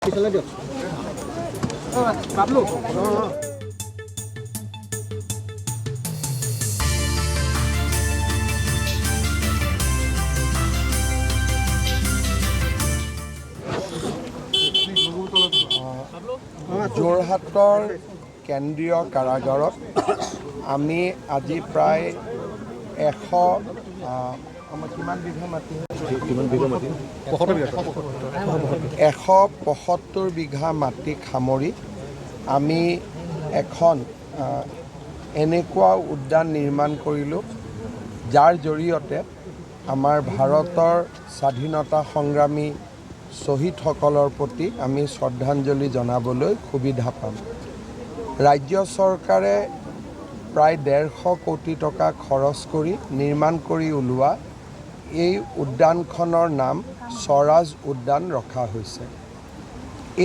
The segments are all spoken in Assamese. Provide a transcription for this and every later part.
যোৰহাটৰ কেন্দ্ৰীয় কাৰাগাৰত আমি আজি প্ৰায় 175 বিঘা মাটি সামৰি আমি এখন এনেকুৱা উদ্যান নিৰ্মাণ কৰিলোঁ যাৰ জৰিয়তে আমাৰ ভাৰতৰ স্বাধীনতা সংগ্ৰামী শ্বহীদসকলৰ প্ৰতি আমি শ্ৰদ্ধাঞ্জলি জনাবলৈ সুবিধা পাম। ৰাজ্য চৰকাৰে প্ৰায় 150 কোটি টকা খৰচ কৰি নিৰ্মাণ কৰি ওলোৱা এই উদ্যানখনৰ নাম স্বৰাজ উদ্যান ৰখা হৈছে।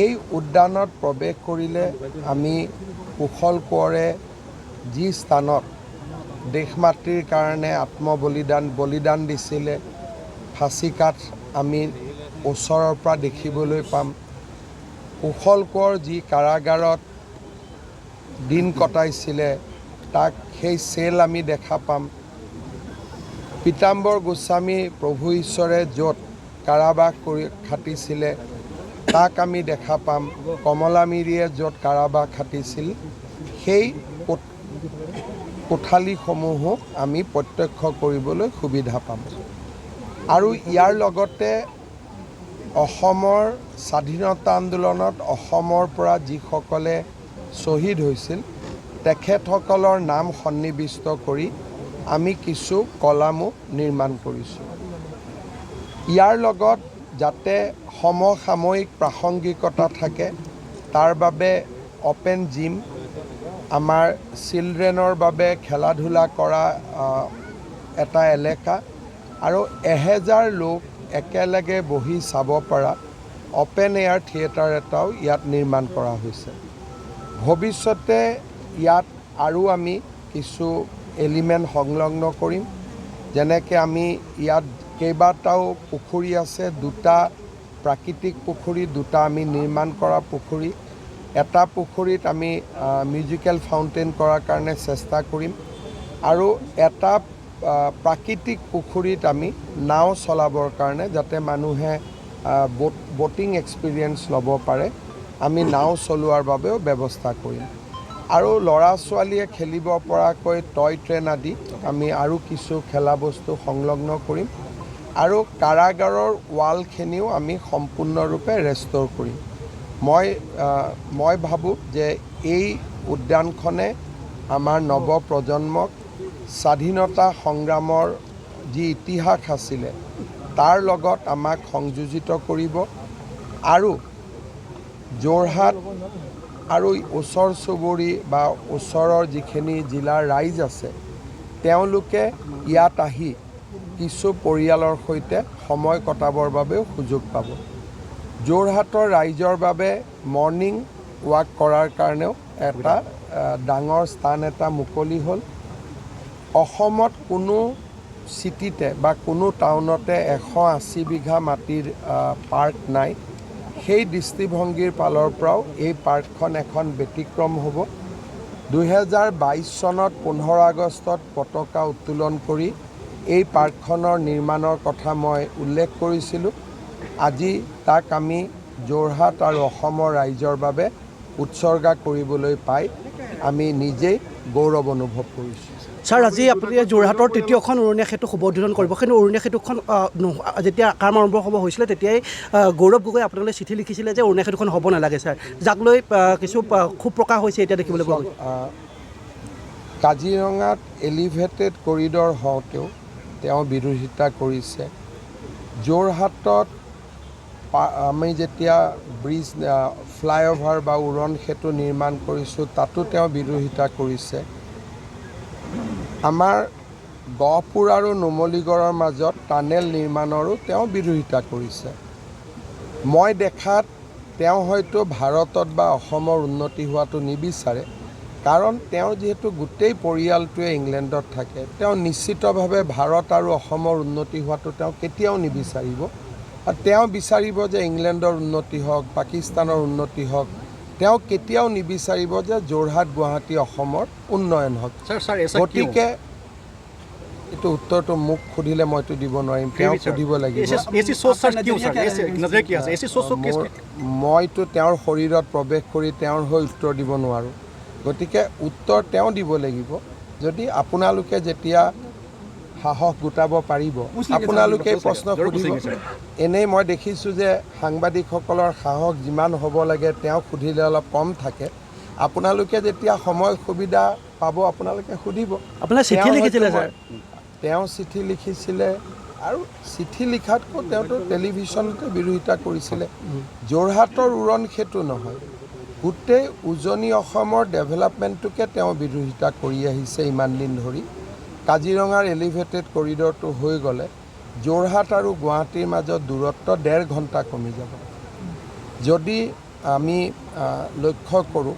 এই উদ্যানত প্ৰৱেশ কৰিলে আমি কুশল কোঁৱৰে যি স্থানত দেশ মাতৃৰ কাৰণে বলিদান দিছিলে, ফাঁচীকাঠ আমি ওচৰৰ পৰা দেখিবলৈ পাম। কুশল কোঁৱৰ যি কাৰাগাৰত দিন কটাইছিলে তাক সেই চেল আমি দেখা পাম। পীতাম্বৰ গোস্বামী প্ৰভু ঈশ্বৰে য'ত কাৰাবাস কৰি খাটিছিলে তাক আমি দেখা পাম। কমলা মিৰিয়ে য'ত কাৰাবাস খাটিছিল সেই কোঠালিসমূহো আমি প্ৰত্যক্ষ কৰিবলৈ সুবিধা পাম। আৰু ইয়াৰ লগতে অসমৰ স্বাধীনতা আন্দোলনত অসমৰ পৰা যিসকলে শ্বহীদ হৈছিল তেখেতসকলৰ নাম সন্নিৱিষ্ট কৰি আমি কিছু কলামো নিৰ্মাণ কৰিছোঁ। ইয়াৰ লগত যাতে সমসাময়িক প্ৰাসংগিকতা থাকে তাৰ বাবে অপেন জিম, আমাৰ চিলড্ৰেনৰ বাবে খেলা ধূলা কৰা এটা এলেকা আৰু 1000 লোক একেলগে বহি চাব পৰা অপেন এয়াৰ থিয়েটাৰ এটাও ইয়াত নিৰ্মাণ কৰা হৈছে। ভৱিষ্যতে ইয়াত আৰু আমি কিছু এলিমেণ্ট সংলগ্ন কৰিম, যেনেকৈ আমি ইয়াত কেইবাটাও পুখুৰী আছে, 2টা প্ৰাকৃতিক পুখুৰী, 2টা আমি নিৰ্মাণ কৰা পুখুৰী। এটা পুখুৰীত আমি মিউজিকেল ফাউণ্টেইন কৰাৰ কাৰণে চেষ্টা কৰিম আৰু এটা প্ৰাকৃতিক পুখুৰীত আমি নাও চলাবৰ কাৰণে যাতে মানুহে ব'টিং এক্সপিৰিয়েঞ্চ ল'ব পাৰে, আমি নাও চলোৱাৰ বাবেও ব্যৱস্থা কৰিম। আৰু ল'ৰা ছোৱালীয়ে খেলিব পৰাকৈ টয় ট্ৰেইন আদি আমি আৰু কিছু খেলা বস্তু সংলগ্ন কৰিম আৰু কাৰাগাৰৰ ৱালখিনিও আমি সম্পূৰ্ণৰূপে ৰেষ্ট'ৰ কৰিম। মই ভাবোঁ যে এই উদ্যানখনে আমাৰ নৱপ্ৰজন্মক স্বাধীনতা সংগ্ৰামৰ যি ইতিহাস আছিলে তাৰ লগত আমাক সংযোজিত কৰিব আৰু যোৰহাট আৰু ওচৰ চুবুৰী বা ওচৰৰ যিখিনি জিলাৰ ৰাইজ আছে তেওঁলোকে ইয়াত আহি কিছু পৰিয়ালৰ সৈতে সময় কটাবৰ বাবেও সুযোগ পাব। যোৰহাটৰ ৰাইজৰ বাবে মৰ্ণিং ৱাক কৰাৰ কাৰণেও এটা ডাঙৰ স্থান এটা মুকলি হ'ল। অসমত কোনো চিটিতে বা কোনো টাউনতে 180 বিঘা মাটিৰ পাৰ্ক নাই। সেই দৃষ্টিভংগীৰ ফালৰ পৰাও এই পাৰ্কখন এখন ব্যতিক্ৰম হ'ব। 2022 চনত 15 আগষ্টত পতাকা উত্তোলন কৰি এই পাৰ্কখনৰ নিৰ্মাণৰ কথা মই উল্লেখ কৰিছিলোঁ। আজি তাক আমি যোৰহাট আৰু অসমৰ ৰাইজৰ বাবে উৎসৰ্গা কৰিবলৈ পাই আমি নিজেই গৌৰৱ অনুভৱ কৰিছোঁ। ছাৰ, আজি আপুনি যোৰহাটৰ তৃতীয়খন উৰণীয়া সেতু শুভ উদ্বোধন কৰিব। কিন্তু উৰণীয়া সেতুখন যেতিয়া কাম আৰম্ভ হ'ব হৈছিলে তেতিয়াই গৌৰৱ গগৈ আপোনালোকে চিঠি লিখিছিলে যে উৰণীয়া সেতুখন হ'ব নালাগে ছাৰ, যাক লৈ কিছু ক্ষোভ প্ৰকাশ হৈছে এতিয়া দেখিবলৈ পোৱা গৈছে। কাজিৰঙাত এলিভেটেড কৰিডৰ হওঁতেও তেওঁ বিৰোধিতা কৰিছে। যোৰহাটত আমি যেতিয়া ব্ৰিজ ফ্লাইঅভাৰ বা উৰণ সেতু নিৰ্মাণ কৰিছোঁ তাতো তেওঁ বিৰোধিতা কৰিছে। আমাৰ গহপুৰ আৰু নুমলীগড়ৰ মাজত টানেল নিৰ্মাণৰো তেওঁ বিৰোধিতা কৰিছে। মই দেখাত তেওঁ হয়তো ভাৰতত বা অসমৰ উন্নতি হোৱাটো নিবিচাৰে, কাৰণ তেওঁ যিহেতু গোটেই পৰিয়ালটোৱে ইংলেণ্ডত থাকে, তেওঁ নিশ্চিতভাৱে ভাৰত আৰু অসমৰ উন্নতি হোৱাটো তেওঁ কেতিয়াও নিবিচাৰিব। আৰু তেওঁ বিচাৰিব যে ইংলেণ্ডৰ উন্নতি হওক, পাকিস্তানৰ উন্নতি হওক, তেওঁ কেতিয়াও নিবিচাৰিব যে যোৰহাট গুৱাহাটী অসমৰ উন্নয়ন হওক। গতিকে এইটো উত্তৰটো মোক সুধিলে মইতো দিব নোৱাৰিম, তেওঁক সুধিব লাগিব। মইতো তেওঁৰ শৰীৰত প্ৰৱেশ কৰি তেওঁৰ হৈ উত্তৰ দিব নোৱাৰোঁ। গতিকে উত্তৰ তেওঁ দিব লাগিব। যদি আপোনালোকে যেতিয়া সাহস গোটাব পাৰিব, আপোনালোকে প্ৰশ্ন সুধিব। এনেই মই দেখিছোঁ যে সাংবাদিকসকলৰ সাহস যিমান হ'ব লাগে তেওঁক সুধিলে অলপ কম থাকে। আপোনালোকে যেতিয়া সময় সুবিধা পাব আপোনালোকে সুধিব। আপোনাৰ চিঠি লিখিছিলে ছাৰ? তেওঁ চিঠি লিখিছিলে, আৰু চিঠি লিখাতকৈ তেওঁতো টেলিভিশ্যনতে বিৰোধিতা কৰিছিলে। যোৰহাটৰ উৰণ সেতু নহয়, গোটেই উজনি অসমৰ ডেভেলপমেণ্টটোকে তেওঁ বিৰোধিতা কৰি আহিছে ইমান দিন ধৰি। কাজিৰঙাৰ এলিভেটেড কৰিডৰটো হৈ গ'লে যোৰহাট আৰু গুৱাহাটীৰ মাজত দূৰত্ব 1.5 ঘণ্টা কমি যাব। যদি আমি লক্ষ্য কৰোঁ,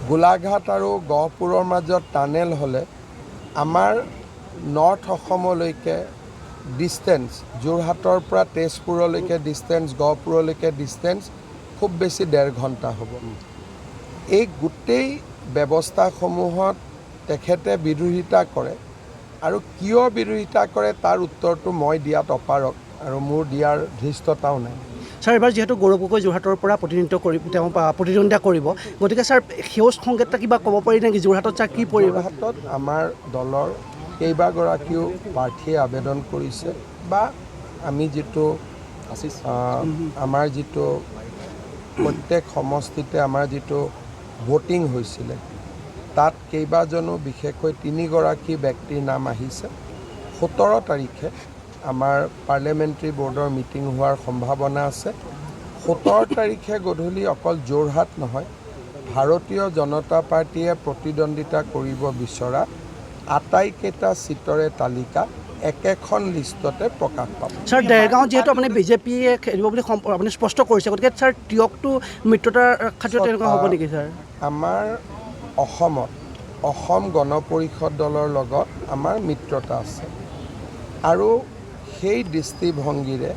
গোলাঘাট আৰু গহপুৰৰ মাজত টানেল হ'লে আমাৰ নৰ্থ অসমলৈকে ডিষ্টেঞ্চ, যোৰহাটৰ পৰা তেজপুৰলৈকে ডিষ্টেঞ্চ, গহপুৰলৈকে ডিষ্টেঞ্চ খুব বেছি 1.5 ঘণ্টা হ'ব। এই গোটেই ব্যৱস্থাসমূহত তেখেতে বিৰোধিতা কৰে, আৰু কিয় বিৰোধিতা কৰে তাৰ উত্তৰটো মই দিয়াত অপাৰগ, আৰু মোৰ দিয়াৰ ধৃষ্টতাও নাই। ছাৰ, এইবাৰ যিহেতু গৌৰৱ গগৈ যোৰহাটৰ পৰা প্ৰতিদ্বন্দ্বিতা কৰিব, গতিকে ছাৰ সেউজ সংকেত কিবা ক'ব পাৰি নেকি যোৰহাটত? ছাৰ কি পৰিব? যোৰহাটত আমাৰ দলৰ কেইবাগৰাকীও প্ৰাৰ্থীয়ে আবেদন কৰিছে, বা আমি যিটো আমাৰ যিটো প্ৰত্যেক সমষ্টিতে আমাৰ যিটো ভোটিং হৈছিলে তাত কেইবাজনো বিশেষকৈ 3গৰাকী ব্যক্তিৰ নাম আহিছে। 17 তাৰিখে আমাৰ পাৰ্লিয়ামেণ্টাৰী বৰ্ডৰ মিটিং হোৱাৰ সম্ভাৱনা আছে। 17 তাৰিখে গধূলি অকল যোৰহাট নহয়, ভাৰতীয় জনতা পাৰ্টীয়ে প্ৰতিদ্বন্দ্বিতা কৰিব বিচৰা আটাইকেইটা চিটৰে তালিকা একেখন লিষ্টতে প্ৰকাশ পাব। ছাৰ, দেৰগাঁও যিহেতু আপুনি বিজেপিয়ে খেলিব বুলি আপুনি স্পষ্ট কৰিছে, গতিকে ছাৰ টিয়কটো মিত্ৰতাৰ খাতিৰত তেনেকুৱা হ'ব নেকি ছাৰ? আমাৰ অসমত অসম গণ পৰিষদ দলৰ লগত আমাৰ মিত্ৰতা আছে, আৰু সেই দৃষ্টিভংগীৰে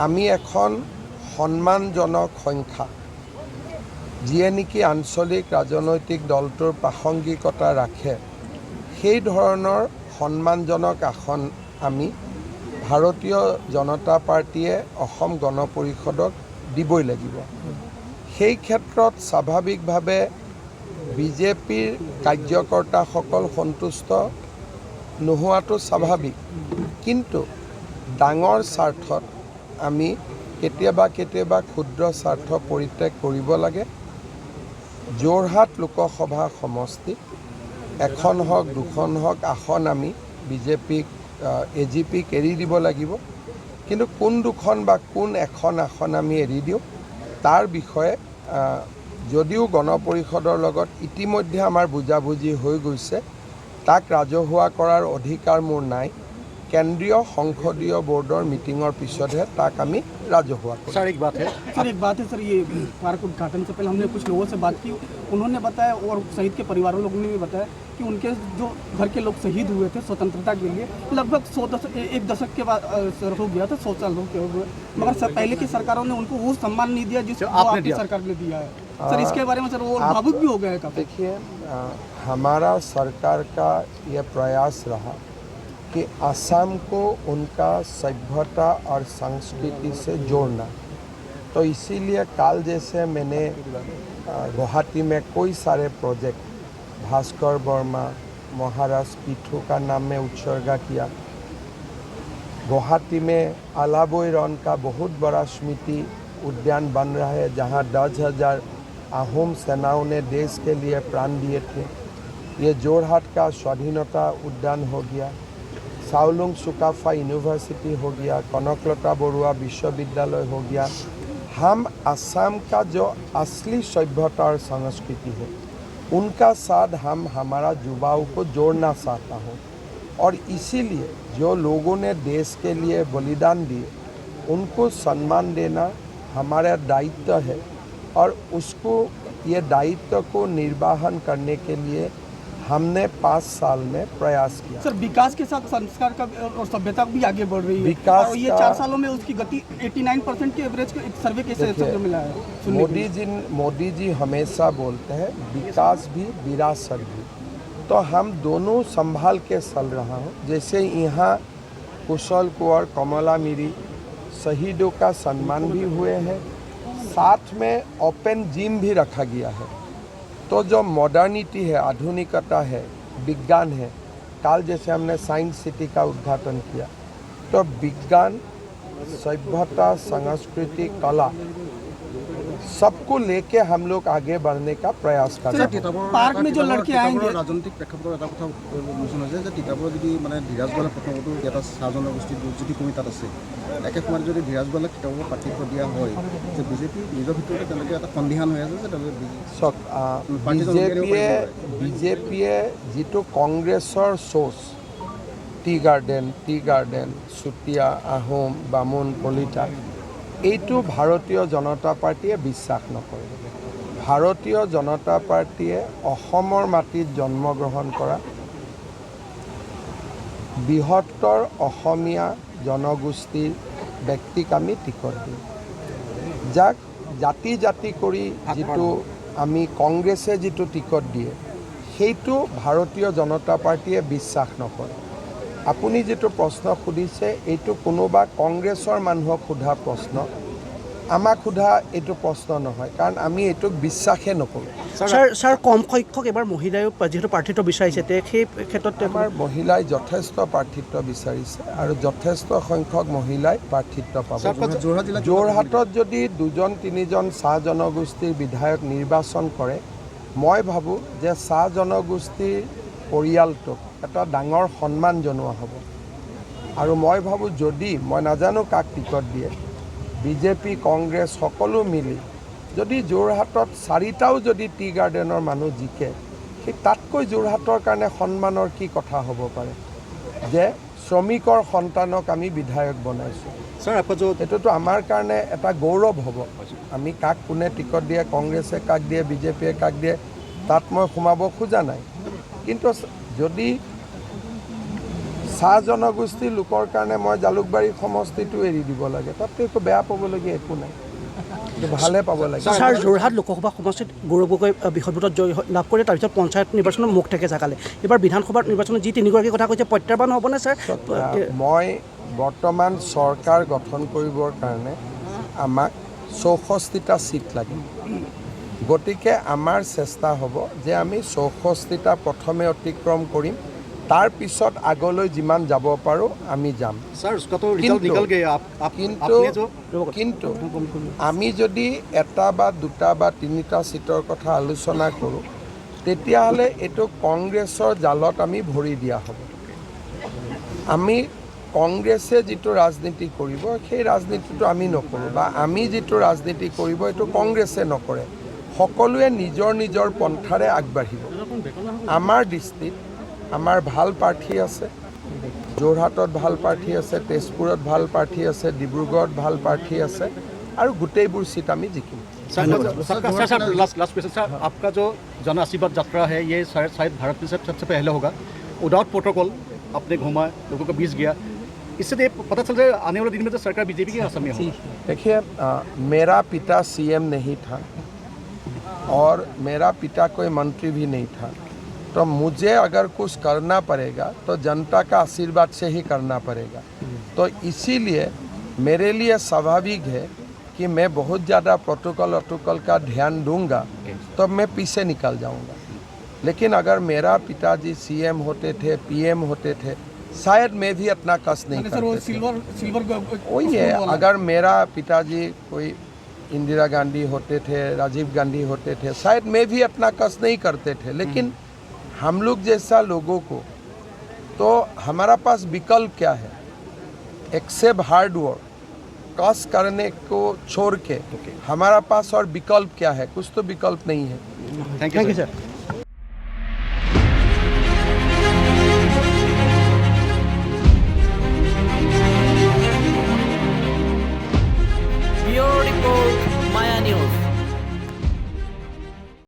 আমি এখন সন্মানজনক সংখ্যা, যিয়ে নেকি আঞ্চলিক ৰাজনৈতিক দলটোৰ প্ৰাসংগিকতা ৰাখে, সেই ধৰণৰ সন্মানজনক আসন আমি ভাৰতীয় জনতা পাৰ্টীয়ে অসম গণ পৰিষদক দিবই লাগিব। সেই ক্ষেত্ৰত স্বাভাৱিকভাৱে বিজেপিৰ কাৰ্যকৰ্তাসকল সন্তুষ্ট নোহোৱাটো স্বাভাৱিক, কিন্তু ডাঙৰ স্বাৰ্থত আমি কেতিয়াবা ক্ষুদ্ৰ স্বাৰ্থ পৰিত্যাগ কৰিব লাগে। যোৰহাট লোকসভা সমষ্টিত এখন হওক দুখন হওক আসন আমি বিজেপিক AGPক এৰি দিব লাগিব, কিন্তু কোন দুখন বা কোন এখন আসন আমি এৰি দিওঁ তাৰ বিষয়ে যদিও গণ পৰিষদৰ লগত ইতিমধ্যে আমাৰ বুজাবুজি হৈ গৈছে, তাক ৰাজহুৱা কৰাৰ অধিকাৰ মোৰ নাই। কেন্দ্ৰীয় সংসদীয় बोर्डर मीटिंगों पिछड़ है ताक हमें राजहुआ। सर एक बात है सर, ये पार्क उद्घाटन से पहले हमने कुछ लोगों से बात की, उन्होंने बताया और शहीद के परिवारों लोगों ने भी बताया कि उनके जो घर के लोग शहीद हुए थे स्वतंत्रता के लिए लगभग एक दशक के बाद हो गया था, 100 साल हो गए, मगर पहले की सरकारों ने उनको वो सम्मान नहीं दिया जिस आपकी सरकार ने दिया है। सर इसके बारे में सर वो भावुक भी हो गया है। देखिए हमारा सरकार का यह प्रयास रहा कि असम को उनका सभ्यता और संस्कृति से जोड़ना, तो इसीलिए काल जैसे मैंने गुवाहाटी में कोई सारे प्रोजेक्ट भास्कर वर्मा महाराज पीठू का नाम में उत्सर्गा किया। गुवाहाटी में अलाबोई रन का बहुत बड़ा स्मृति उद्यान बन रहा है, जहां 10,000 आहूम सेनाओं ने देश के लिए प्राण दिए थे। ये जोरहाट का स्वाधीनता उद्यान हो गया, साउलुंग सुकाफा यूनिवर्सिटी हो गया, कनकलता बरुआ विश्वविद्यालय हो गया। हम असम का जो असली सभ्यता और संस्कृति है उनका साथ हम हमारा युवाओं को जोड़ना चाहता हूँ, और इसीलिए जो लोगों ने देश के लिए बलिदान दिए उनको सम्मान देना हमारा दायित्व है, और उसको ये दायित्व को निर्वाहन करने के लिए हमने 5 साल में प्रयास किया। सर विकास के साथ संस्कार का और सभ्यता भी आगे बढ़ रही है विकास और ये का- 4 सालों में उसकी गति 89% के एवरेज का एक सर्वे के हिसाब से मिला है सुनने के लिए। मोदी जी हमेशा बोलते हैं विकास भी विरासत भी, तो हम दोनों संभाल के चल रहा हूँ। जैसे यहाँ कुशल कुंवर कमला मिरी शहीदों का सम्मान भी हुए हैं, साथ में ओपन जिम भी रखा गया है। तो जो मॉडर्निटी है, आधुनिकता है, विज्ञान है, कल जैसे हमने साइंस सिटी का उद्घाटन किया, तो विज्ञान, सभ्यता, संस्कृति, कला सबको लेके हम लोग आगे बढ़ने का प्रयास कर रहे हैं। पार्क में जो लड़के आएंगे राजনৈতিক প্ৰেক্ষাপটৰ এটা কথা মোচন হৈছে যে তিতাবৰ যদি মানে ধীৰাজ গোৱালা প্ৰথমতো এটা চাহ জনগোষ্ঠীৰ যদি কমি তাত আছে, একে সময়ত যদি ধীৰাজ গোৱালাক তিতাবৰ প্ৰাৰ্থিত্ব দিয়া হয় যে বিজেপি নিজৰ ভিতৰতে তেওঁলোকে এটা সন্দিহান হৈ আছে যে তেওঁলোকে চাওক বিজেপিয়ে যিটো কংগ্ৰেছৰ sauce tea garden Chutia Ahom বামুণ কলিতা, এইটো ভাৰতীয় জনতা পাৰ্টীয়ে বিশ্বাস নকৰে। ভাৰতীয় জনতা পাৰ্টীয়ে অসমৰ মাটিত জন্মগ্ৰহণ কৰা বৃহত্তৰ অসমীয়া জনগোষ্ঠীৰ ব্যক্তিক আমি টিকট দিম। যাক জাতি জাতি কৰি যিটো আমি কংগ্ৰেছে যিটো টিকট দিয়ে, সেইটো ভাৰতীয় জনতা পাৰ্টীয়ে বিশ্বাস নকৰে। আপুনি যিটো প্ৰশ্ন সুধিছে এইটো কোনোবা কংগ্ৰেছৰ মানুহক সোধা প্ৰশ্ন, আমাক সোধা এইটো প্ৰশ্ন নহয়, কাৰণ আমি এইটোক বিশ্বাসে নকৰোঁ। ছাৰ কম সংখ্যক এবাৰ মহিলায়ো যিহেতু প্ৰাৰ্থিত্ব বিচাৰিছে, সেই ক্ষেত্ৰত আমাৰ মহিলাই যথেষ্ট প্ৰাৰ্থিত্ব বিচাৰিছে আৰু যথেষ্ট সংখ্যক মহিলাই প্ৰাৰ্থিত্ব পাব। যোৰহাটত যদি 2-3জন চাহ জনগোষ্ঠীৰ বিধায়ক নিৰ্বাচন কৰে, মই ভাবোঁ যে চাহ জনগোষ্ঠীৰ পৰিয়ালটোক এটা ডাঙৰ সন্মান জনোৱা হ'ব। আৰু মই ভাবোঁ যদি মই নাজানো কাক টিকট দিয়ে, বিজেপি কংগ্ৰেছ সকলো মিলি যদি যোৰহাটত 4টাও যদি টি গাৰ্ডেনৰ মানুহ জিকে, সেই তাতকৈ যোৰহাটৰ কাৰণে সন্মানৰ কি কথা হ'ব পাৰে যে শ্ৰমিকৰ সন্তানক আমি বিধায়ক বনাইছোঁ। এইটোতো আমাৰ কাৰণে এটা গৌৰৱ হ'ব। আমি কাক কোনে টিকট দিয়ে, কংগ্ৰেছে কাক দিয়ে, বিজেপিয়ে কাক দিয়ে, তাত মই সোমাব খোজা নাই। কিন্তু যদি চাহ জনগোষ্ঠীৰ লোকৰ কাৰণে মই জালুকবাৰী সমষ্টিটো এৰি দিব লাগে, তাততো একো বেয়া পাবলগীয়া একো নাই, ভালে পাব লাগে। ছাৰ যোৰহাট লোকসভা সমষ্টিত গৌৰৱ গগৈ বিসৰ্বুতত জয় লাভ কৰে, তাৰপিছত পঞ্চায়ত নিৰ্বাচনত মুখ থেকে জাগালে। এইবাৰ বিধানসভাৰ নিৰ্বাচনত যি 3গৰাকী কথা কৈছে প্ৰত্যাহ্বান হ'বনে ছাৰ? মই বৰ্তমান চৰকাৰ গঠন কৰিবৰ কাৰণে আমাক 64টা ছিট লাগে। গতিকে আমাৰ চেষ্টা হ'ব যে আমি 64টা প্ৰথমে অতিক্ৰম কৰিম, তাৰপিছত আগলৈ যিমান যাব পাৰোঁ আমি যাম। কিন্তু আমি যদি 1 বা 2 বা 3টা ছিটৰ কথা আলোচনা কৰোঁ, তেতিয়াহ'লে এইটো কংগ্ৰেছৰ জালত আমি ভৰি দিয়া হ'ব। আমি কংগ্ৰেছে যিটো ৰাজনীতি কৰিব সেই ৰাজনীতিটো আমি নকৰোঁ, বা আমি যিটো ৰাজনীতি কৰিব এইটো কংগ্ৰেছে নকৰে। সকলোৱে নিজৰ নিজৰ পন্থাৰে আগবাঢ়িব। আমাৰ দৃষ্টিত আমাৰ ভাল প্ৰাৰ্থী আছে, যোৰহাটত ভাল প্ৰাৰ্থী আছে, তেজপুৰত ভাল প্ৰাৰ্থী আছে, ডিব্ৰুগড়ত ভাল প্ৰাৰ্থী আছে, আৰু গোটেইবোৰ ছিট আমি জিকিম। आपका जो जन आशीर्वाद यात्रा है ये शायद भारत में सबसे पहले होगा। विदाउट प्रोटोकॉल आपने घूमा, लोगों को बीच गया, इससे पता चल रहा है आने वाले दिन में तो सरकार बीजेपी के असम में होगी। देखिए, मेरा पिता सीएम नहीं था और मेरा पिता कोई मंत्री भी नहीं था, तो मुझे अगर कुछ करना पड़ेगा तो जनता का आशीर्वाद से ही करना पड़ेगा। तो इसीलिए मेरे लिए स्वाभाविक है कि मैं बहुत ज़्यादा प्रोटोकॉल का ध्यान दूंगा तो मैं पीछे निकल जाऊंगा। लेकिन अगर मेरा पिताजी सीएम होते थे, पीएम होते थे, शायद मैं भी इतना कष्ट नहीं करता। वही है, अगर मेरा पिताजी कोई इंदिरा गांधी होते थे, राजीव गांधी होते थे, शायद मैं भी इतना कष्ट नहीं करते थे। लेकिन हम लोग जैसा लोगों को, तो हमारा पास विकल्प क्या है? एक्सेप्ट हार्ड वर्क, कष्ट करने को छोड़ के हमारा पास और विकल्प क्या है? कुछ तो विकल्प नहीं है। Thank you sir.